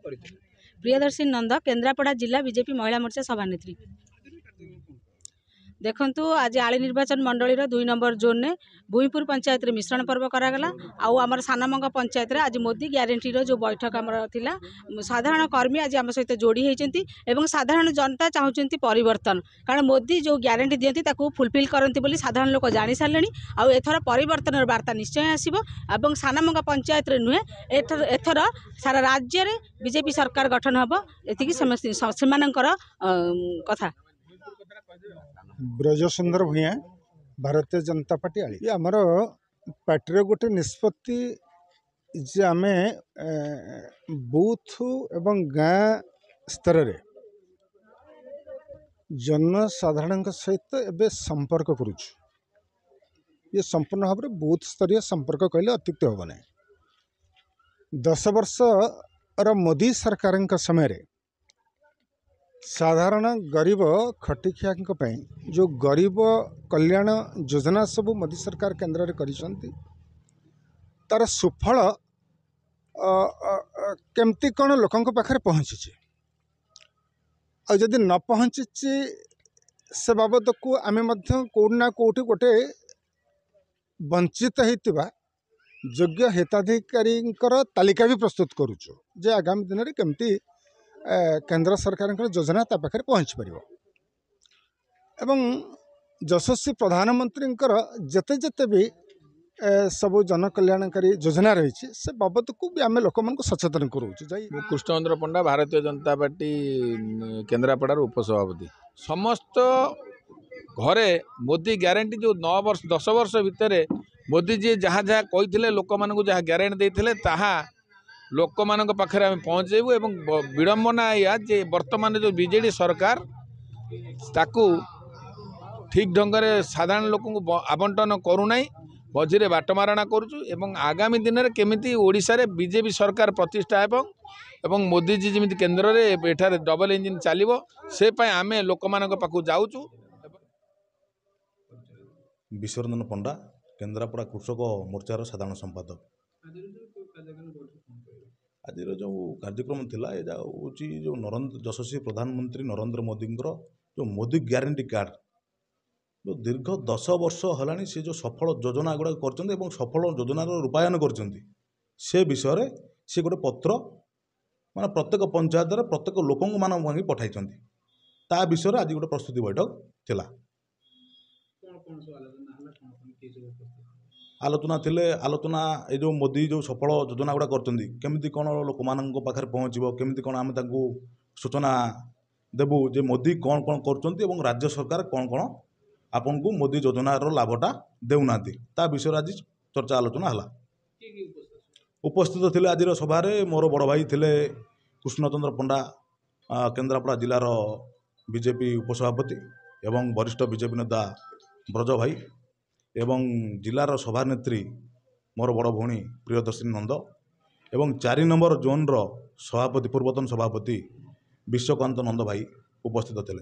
प्रियदर्शिनी नंद केन्द्रापड़ा जिला बीजेपी महिला मोर्चा सभानेत्री। देखंतु आज आली निर्वाचन मंडल 2 नंबर जोन ने भूईपुर पंचायत रे मिश्रण पर्व करागला। आउ आमर सानमंग पंचायत रे आज मोदी ग्यारंटी रो जो बैठक आमर थिला साधारण कर्मी आज आम सहित जोड़ी होती एवं साधारण जनता चाहूँगी परिवर्तन कारण मोदी जो ग्यारंटी दियंती ताकू फुलफिल करती बोली साधारण लोक जानी सारे। आउ एथर परिवर्तन बार्ता निश्चय आसीबो एवं सानमंग पंचायत रे नुहे एथर सारा राज्य रे बीजेपी सरकार गठन हबो एतिकी सेमानंकर कथा। ब्रजसुंदर भूया भारतीय जनता पार्टी आली आमर पार्टी गोटे निष्पत्ति जे आम बूथ एवं गाँ स्तर रे जनसाधारण सहित एवं संपर्क करुछु। ये संपूर्ण भाव में बूथ स्तरीय संपर्क कहले अत्युक्त हम ना। 10 वर्ष मोदी सरकार समय रे साधारण गरीब खटिखिया जो गरीब कल्याण योजना सब मोदी सरकार केंद्र रे करिसंती तार सुफल केमती कौन लोकों पाखे पहुँची आदि न पहुँची से बाबद को आम कौटना कौटी गोटे वंचित होता योग्य हिताधिकारी तालिका भी प्रस्तुत करुचु जे आगामी दिन में केमती केंद्र सरकार योजना ता पाखे पहुँच पार एवं यशस्वी प्रधानमंत्री जेते जेते भी सब जनकल्याणकारी योजना रही से बाबद को भी आम लोक सचेतन करूँ। कृष्णचंद्र पंडा भारतीय जनता पार्टी केन्द्रापड़ार उपसभापति समस्त घरे मोदी ग्यारंटी जो 9 वर्ष 10 वर्ष भितर मोदी जी जहाँ जहाँ कही लोक मानू जहाँ ग्यारंटी देते लोक मान पाखे आम पहुँचेबू एवं विडंबना या जे वर्तमान जो बीजेडी सरकार ताकू ठीक ढंग से साधारण लोक आवंटन करूना मझे बाटमारणा करुचु एवं आगामी दिन में केमिति ओडिशा रे बीजेपी सरकार प्रतिष्ठा एवं मोदी जी जमी केन्द्र में एठार डबल इंजिन चलो से आम लोक मान पाखु जाऊचु। विश्वरंजन पंडा केन्द्रापड़ा कृषक मोर्चार साधारण संपादक। आज जो कार्यक्रम थिला एजा होची जो यशस्वी प्रधानमंत्री नरेंद्र मोदी जो मोदी ग्यारंटी कार्ड जो दीर्घ 10 वर्ष है सी जो सफल योजना गुड़ा कर सफल योजनार रूपायन कर विषय सी गोटे पत्र माने प्रत्येक पंचायत प्रत्येक लोक मान पठाई ता विषय आज गोटे प्रस्तुति बैठक थिला। आलोचना ये जो मोदी जो सफल योजना गुड़ा करमती कौन लोक मान पाखे पहुँचो केमती कौन आम सूचना देबू जे मोदी कौन कौन कर राज्य सरकार कौन कौन आपन को मोदी योजनार लाभटा देउना ता विषय आज चर्चा आलोचना है। उपस्थित थे आज सभा मोर बड़ भाई थे कृष्णचंद्र पंडा केन्द्रापड़ा जिलार बीजेपी उपसभापति एवं वरिष्ठ बीजेपी नेता ब्रज भाई एवं जिलार सभानेत्री मोर बड़ भौणी प्रियदर्शिनी नंद एवं 4 नंबर जोन सभापति पूर्वतन सभापति विश्वकांत नंद भाई उपस्थित थे।